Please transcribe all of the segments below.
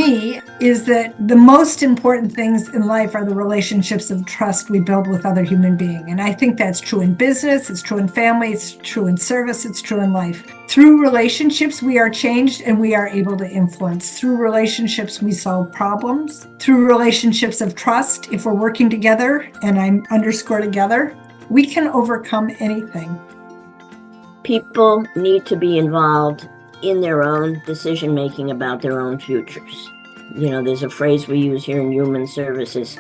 me is that the most important things in life are the relationships of trust we build with other human beings. And I think that's true in business, it's true in family, it's true in service, it's true in life. Through relationships, we are changed and we are able to influence. Through relationships, we solve problems. Through relationships of trust, if we're working together, and I'm underscore together, we can overcome anything. People need to be involved in their own decision-making about their own futures. You know, there's a phrase we use here in human services,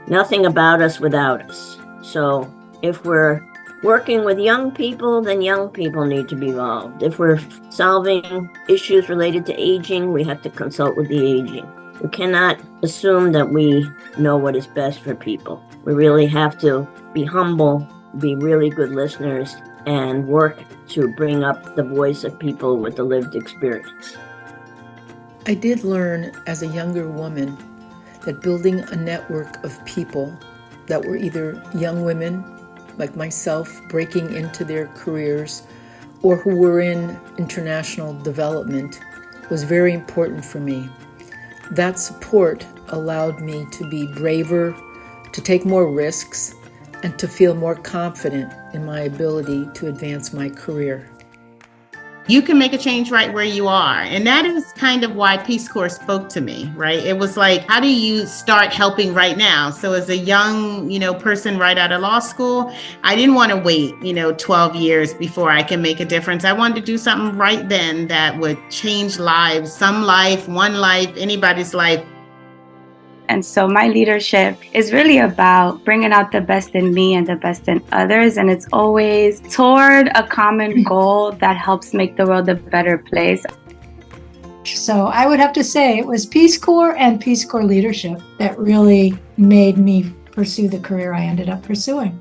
nothing about us without us. So if we're working with young people, then young people need to be involved. If we're solving issues related to aging, we have to consult with the aging. We cannot assume that we know what is best for people. We really have to be humble, be really good listeners, and work to bring up the voice of people with the lived experience. I did learn as a younger woman that building a network of people that were either young women like myself breaking into their careers or who were in international development was very important for me. That support allowed me to be braver, to take more risks, and to feel more confident in my ability to advance my career. You can make a change right where you are. And that is kind of why Peace Corps spoke to me, right? It was like, how do you start helping right now? So as a young, person right out of law school, I didn't want to wait, 12 years before I can make a difference. I wanted to do something right then that would change lives, some life, one life, anybody's life. And so my leadership is really about bringing out the best in me and the best in others. And it's always toward a common goal that helps make the world a better place. So I would have to say it was Peace Corps and Peace Corps leadership that really made me pursue the career I ended up pursuing.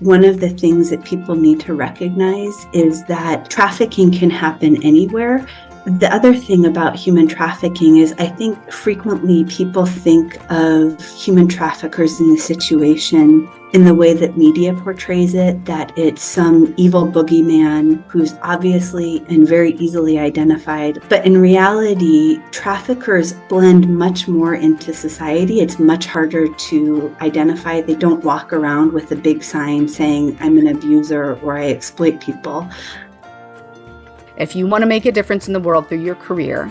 One of the things that people need to recognize is that trafficking can happen anywhere. The other thing about human trafficking is I think frequently people think of human traffickers in the situation in the way that media portrays it, that it's some evil boogeyman who's obviously and very easily identified. But in reality, traffickers blend much more into society. It's much harder to identify. They don't walk around with a big sign saying, I'm an abuser or I exploit people. If you want to make a difference in the world through your career,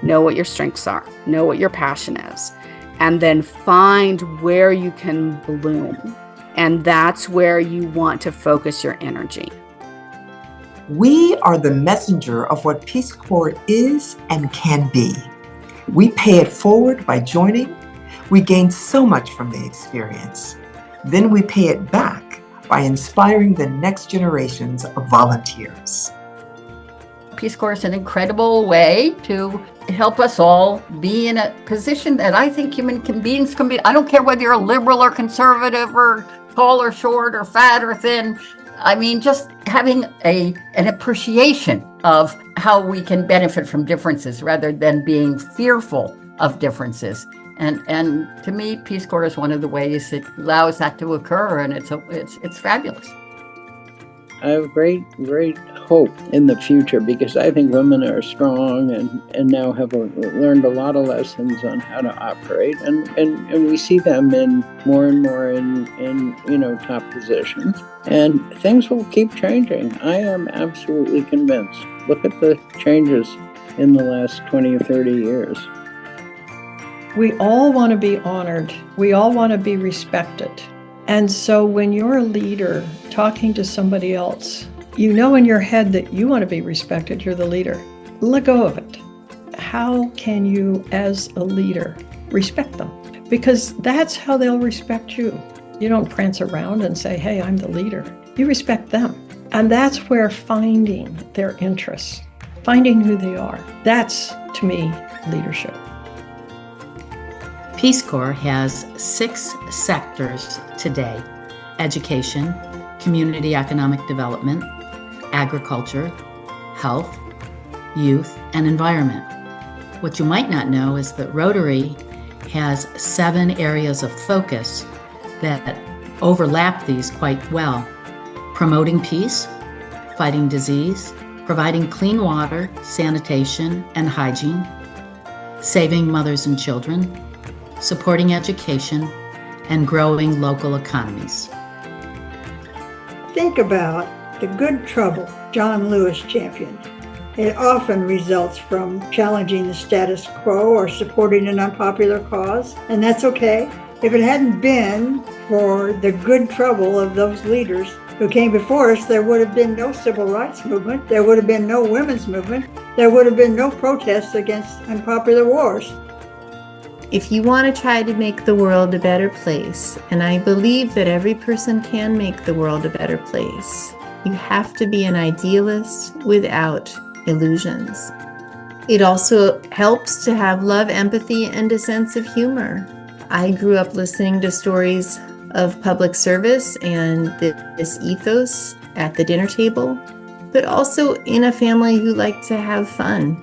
know what your strengths are, know what your passion is, and then find where you can bloom. And that's where you want to focus your energy. We are the messenger of what Peace Corps is and can be. We pay it forward by joining. We gain so much from the experience. Then we pay it back by inspiring the next generations of volunteers. Peace Corps is an incredible way to help us all be in a position that I think human beings can be. I don't care whether you're a liberal or conservative or tall or short or fat or thin. I mean, just having an appreciation of how we can benefit from differences rather than being fearful of differences. And to me, Peace Corps is one of the ways it allows that to occur, and it's fabulous. I have great hope in the future because I think women are strong and now have learned a lot of lessons on how to operate, and we see them in more and more in top positions, and things will keep changing. I am absolutely convinced. Look at the changes in the last 20 or 30 years. We all want to be honored. We all want to be respected. And so when you're a leader talking to somebody else, you know in your head that you want to be respected, you're the leader. Let go of it. How can you, as a leader, respect them? Because that's how they'll respect you. You don't prance around and say, hey, I'm the leader. You respect them. And that's where finding their interests, finding who they are, that's, to me, leadership. Peace Corps has 6 sectors today: education, community economic development, agriculture, health, youth, and environment. What you might not know is that Rotary has 7 areas of focus that overlap these quite well: promoting peace, fighting disease, providing clean water, sanitation, and hygiene, saving mothers and children, supporting education, and growing local economies. Think about the good trouble John Lewis championed. It often results from challenging the status quo or supporting an unpopular cause, and that's okay. If it hadn't been for the good trouble of those leaders who came before us, there would have been no civil rights movement, there would have been no women's movement, there would have been no protests against unpopular wars. If you want to try to make the world a better place, and I believe that every person can make the world a better place, you have to be an idealist without illusions. It also helps to have love, empathy, and a sense of humor. I grew up listening to stories of public service and this ethos at the dinner table, but also in a family who liked to have fun.